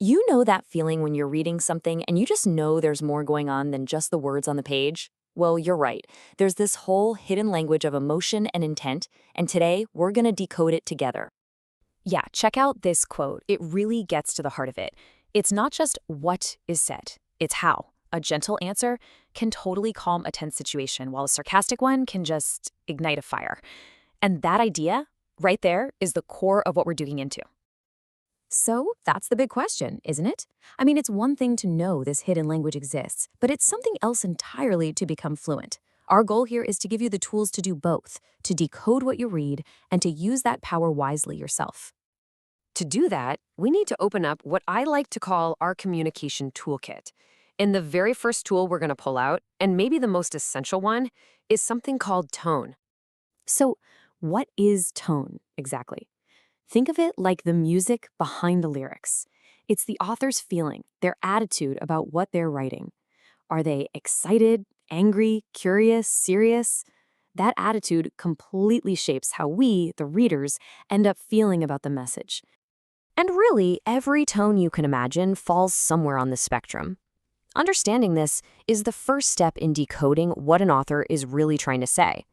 You know that feeling when you're reading something and you just know there's more going on than just the words on the page? Well, you're right. There's this whole hidden language of emotion and intent, and today we're going to decode it together. Yeah, check out this quote. It really gets to the heart of it. It's not just what is said, it's how. A gentle answer can totally calm a tense situation, while a sarcastic one can just ignite a fire. And that idea, right there, is the core of what we're digging into. So that's the big question, isn't it? I mean, it's one thing to know this hidden language exists, but it's something else entirely to become fluent. Our goal here is to give you the tools to do both, to decode what you read and to use that power wisely yourself. To do that, we need to open up what I like to call our communication toolkit. And the very first tool we're going to pull out, and maybe the most essential one, is something called tone. So, what is tone exactly? Think of it like the music behind the lyrics. It's the author's feeling, their attitude about what they're writing. Are they excited, angry, curious, serious? That attitude completely shapes how we, the readers, end up feeling about the message. And really, every tone you can imagine falls somewhere on the spectrum. Understanding this is the first step in decoding what an author is really trying to say.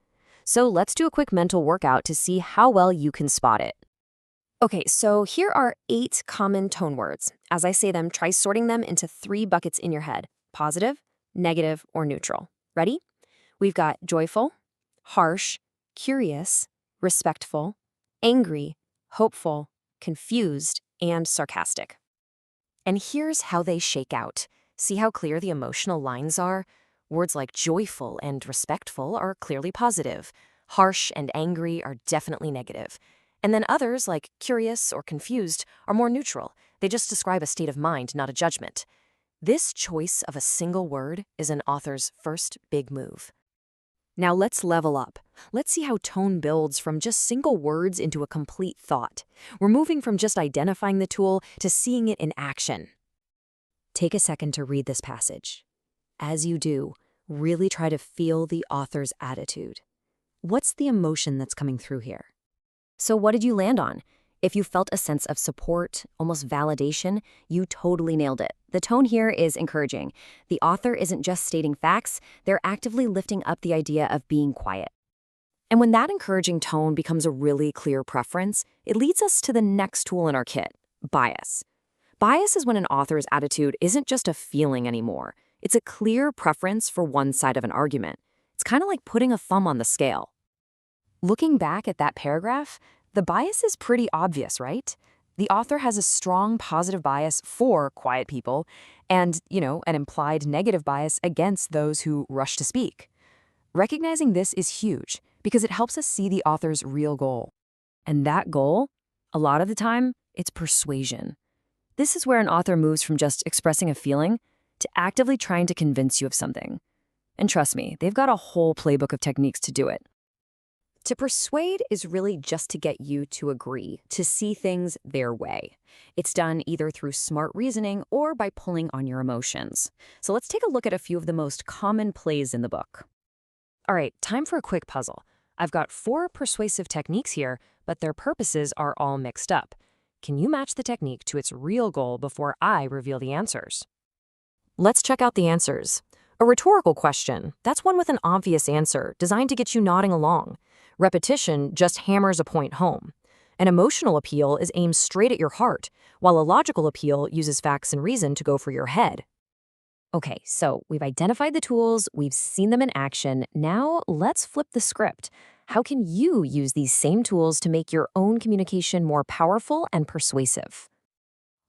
So let's do a quick mental workout to see how well you can spot it. Okay, so here are 8 common tone words. As I say them, try sorting them into 3 buckets in your head: positive, negative, or neutral. Ready? We've got joyful, harsh, curious, respectful, angry, hopeful, confused, and sarcastic. And here's how they shake out. See how clear the emotional lines are? Words like joyful and respectful are clearly positive. Harsh and angry are definitely negative. And then others, like curious or confused, are more neutral. They just describe a state of mind, not a judgment. This choice of a single word is an author's first big move. Now let's level up. Let's see how tone builds from just single words into a complete thought. We're moving from just identifying the tool to seeing it in action. Take a second to read this passage. As you do, really try to feel the author's attitude. What's the emotion that's coming through here? So what did you land on? If you felt a sense of support, almost validation, you totally nailed it. The tone here is encouraging. The author isn't just stating facts, they're actively lifting up the idea of being quiet. And when that encouraging tone becomes a really clear preference, it leads us to the next tool in our kit: bias. Bias is when an author's attitude isn't just a feeling anymore. It's a clear preference for one side of an argument. It's kind of like putting a thumb on the scale. Looking back at that paragraph, the bias is pretty obvious, right? The author has a strong positive bias for quiet people and, an implied negative bias against those who rush to speak. Recognizing this is huge because it helps us see the author's real goal. And that goal, a lot of the time, it's persuasion. This is where an author moves from just expressing a feeling to actively trying to convince you of something. And trust me, they've got a whole playbook of techniques to do it. To persuade is really just to get you to agree, to see things their way. It's done either through smart reasoning or by pulling on your emotions. So let's take a look at a few of the most common plays in the book. All right, time for a quick puzzle. I've got 4 persuasive techniques here, but their purposes are all mixed up. Can you match the technique to its real goal before I reveal the answers? Let's check out the answers. A rhetorical question, that's one with an obvious answer, designed to get you nodding along. Repetition just hammers a point home. An emotional appeal is aimed straight at your heart, while a logical appeal uses facts and reason to go for your head. Okay, so we've identified the tools, we've seen them in action. Now let's flip the script. How can you use these same tools to make your own communication more powerful and persuasive?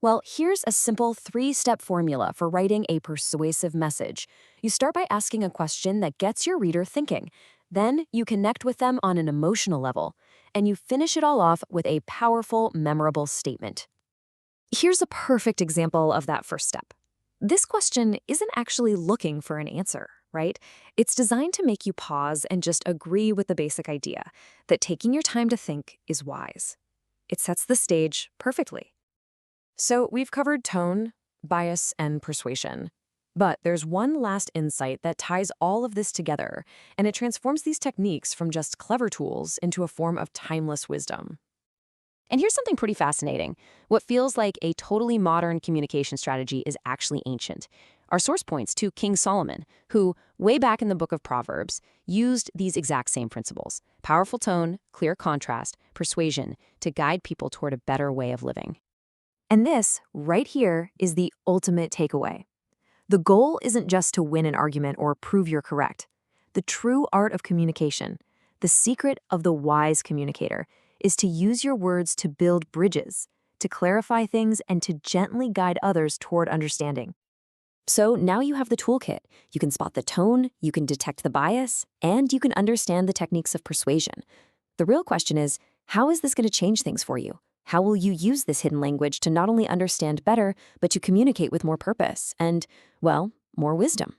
Well, here's a simple 3-step formula for writing a persuasive message. You start by asking a question that gets your reader thinking. Then you connect with them on an emotional level, and you finish it all off with a powerful, memorable statement. Here's a perfect example of that first step. This question isn't actually looking for an answer, right? It's designed to make you pause and just agree with the basic idea that taking your time to think is wise. It sets the stage perfectly. So we've covered tone, bias, and persuasion. But there's one last insight that ties all of this together, and it transforms these techniques from just clever tools into a form of timeless wisdom. And here's something pretty fascinating. What feels like a totally modern communication strategy is actually ancient. Our source points to King Solomon, who, way back in the book of Proverbs, used these exact same principles: powerful tone, clear contrast, persuasion, to guide people toward a better way of living. And this, right here, is the ultimate takeaway. The goal isn't just to win an argument or prove you're correct. The true art of communication, the secret of the wise communicator, is to use your words to build bridges, to clarify things, and to gently guide others toward understanding. So now you have the toolkit. You can spot the tone, you can detect the bias, and you can understand the techniques of persuasion. The real question is, how is this going to change things for you? How will you use this hidden language to not only understand better, but to communicate with more purpose and, well, more wisdom?